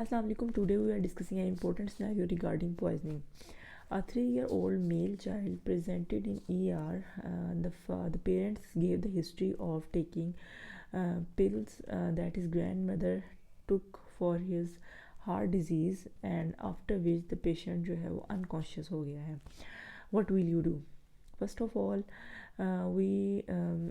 Assalamu alaikum. Today we are discussing an important scenario regarding poisoning. A 3-year-old male child presented in ER. The parents gave the history of taking pills that his grandmother took for his heart disease, and after which the patient जो है वो unconscious हो गया है. What will you do? First of all, we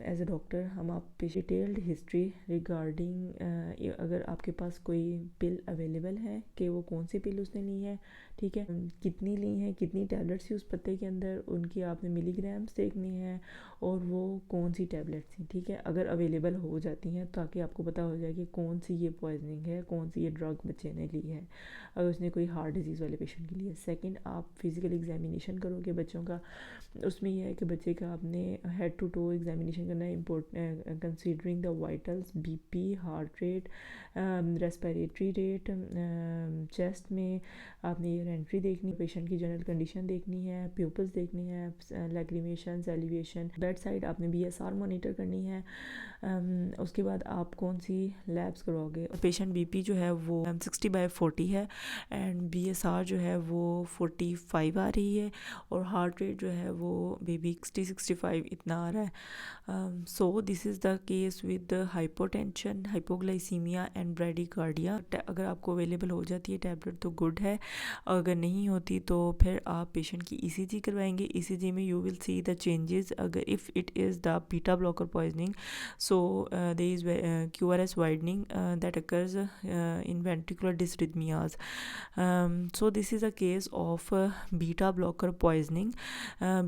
as a doctor हम आप detailed history regarding अगर आपके पास कोई पिल अवेलेबल है कि वो कौन सी पिल उसने ली है, ठीक है, कितनी ली है, कितनी टैबलेट्स थी उस पत्ते के अंदर, उनकी आपने मिलीग्राम्स देखनी है और वो कौन सी टैबलेट्स थी, ठीक है, अगर अवेलेबल हो जाती हैं ताकि आपको पता हो जाए कि कौन सी ये पॉइजनिंग है, कौन सी ये ड्रग बच्चे ने ली है अगर उसने कोई हार्ट डिजीज़ वाले पेशेंट के लिए. सेकंड, आप फिज़िकल एग्जामिनेशन करोगे बच्चों का. उसमें यह है कि बच्चे का आपने हेड टू टो एग्जामिनेशन करना है, important considering the vitals, BP, heart rate, respiratory rate, chest में आपने ईयर एंट्री देखनी, पेशेंट की जनरल कंडीशन देखनी है, प्यूपल्स देखनी है, लैक्रिमेशन, सेलिवेशन, बेड साइड आपने बीएसआर मॉनिटर करनी है. उसके बाद आप कौन सी लैब्स करवाओगे. पेशेंट बीपी जो है वो 60/40 है एंड बीएसआर जो है वो 45 आ रही है और हार्ट रेट जो है वो बेबी 60-65 इतना आ रहा है. So this is the case with hypotension, hypoglycaemia and bradycardia. अगर आपको अवेलेबल हो जाती है टैबलेट तो गुड है, अगर नहीं होती तो फिर आप पेशेंट की ईसीजी करवाएंगे. ईसीजी में you will see the changes. अगर if it is the beta blocker poisoning, so there is QRS widening that occurs in ventricular dysrhythmias. So this is a case of beta blocker poisoning.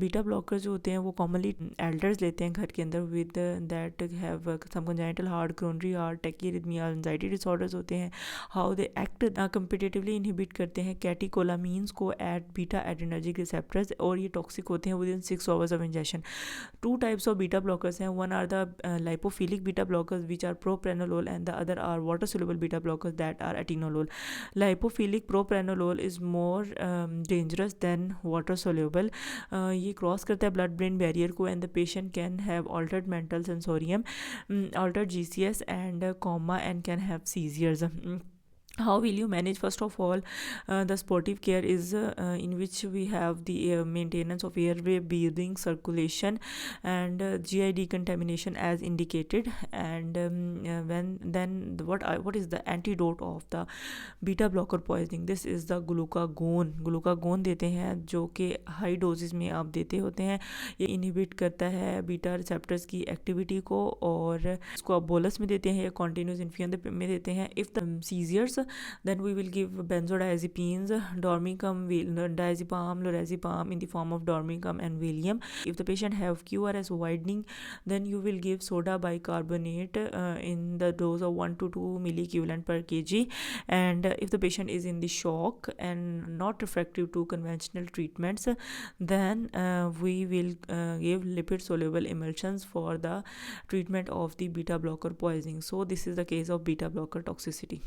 Beta blockers जो होते हैं वो commonly elders लेते हैं घर के अंदर with that have some congenital heart, coronary heart, tachyarrhythmia, anxiety disorders होते हैं. How they act competitively inhibit करते हैं catecholamines को at beta adrenergic receptors और ये toxic होते हैं within 6 hours of ingestion. Two types of beta blockers हैं. One are the lipophilic beta blockers which are propranolol, and the other are water soluble beta blockers that are atenolol. Lipophilic propranolol is more dangerous than water soluble. ये cross करता है blood brain barrier को and the patient can have altered mental sensorium, altered GCS and coma and can have seizures. How will you manage? First of all, the supportive care is in which we have the maintenance of airway, breathing, circulation and GI decontamination as indicated. And what is the antidote of the beta blocker poisoning? This is the glucagon. Glucagon देते हैं जो कि high doses में आप देते होते हैं. ये इनहिबिट करता है बीटा रिसेप्टर्स की एक्टिविटी को और इसको आप बोलस में देते हैं या कॉन्टिन्यूस इन्फ्यूजन में देते हैं. If the seizures, then we will give benzodiazepines, dormicum, diazepam, lorazepam in the form of dormicum and Valium. If the patient have QRS widening, then you will give soda bicarbonate in the dose of 1 to 2 milliequivalent per kg. And if the patient is in the shock and not refractive to conventional treatments, then we will give lipid soluble emulsions for the treatment of the beta blocker poisoning. So this is the case of beta blocker toxicity.